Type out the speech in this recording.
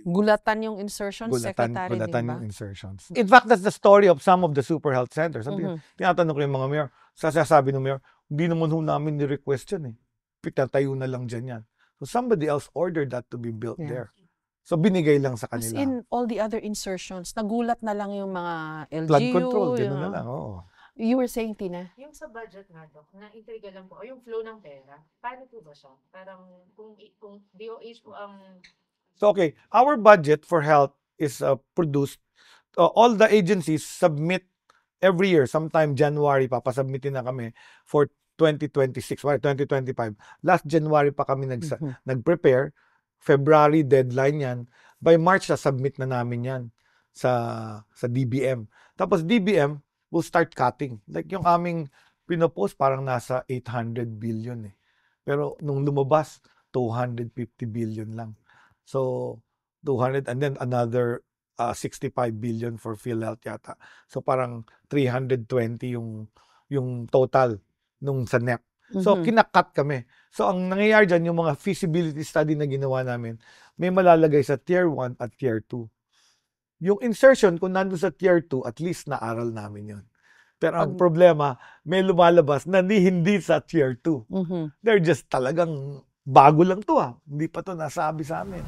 Gulatan yung insertion, secretary, Gulatan din ba? yung insertions. In fact, that's the story of some of the super health centers. Tinatanong ko yung mga mayor, sasabi ng mayor, hindi naman ho namin ni-request yan eh. Pitatayo na lang dyan yan. So somebody else ordered that to be built there. So binigay lang sa As kanila. in all the other insertions, nagulat na lang yung mga LGU. Flood control, gano'n na lang. Oo. You were saying, Tina? Yung sa budget nga, Dok, na-intriga lang po, o yung flow ng pera, paano po ba siya? Parang kung DOH po ang... So okay, our budget for health is produced, all the agencies submit every year, sometime January, papasubmitin na kami for 2026, 2025. Last January pa kami nag-prepare, February deadline yan, by March submit na namin yan sa DBM. Tapos DBM will start cutting. Like yung aming pinopost parang nasa 800 billion eh. Pero nung lumabas, 250 billion lang. So 200 and then another 65 billion for PhilHealth yata. So parang 320 yung total nung sa NEP. So kinakat kami. So ang nangyayari dyan, yung mga feasibility study na ginawa namin, may malalagay sa tier 1 at tier 2. Yung insertion, kung nandun sa tier 2, at least naaral namin yun. Pero ang problema, may lumalabas na hindi sa tier 2. They're just talagang bago lang to Hindi pa to nasabi sa amin.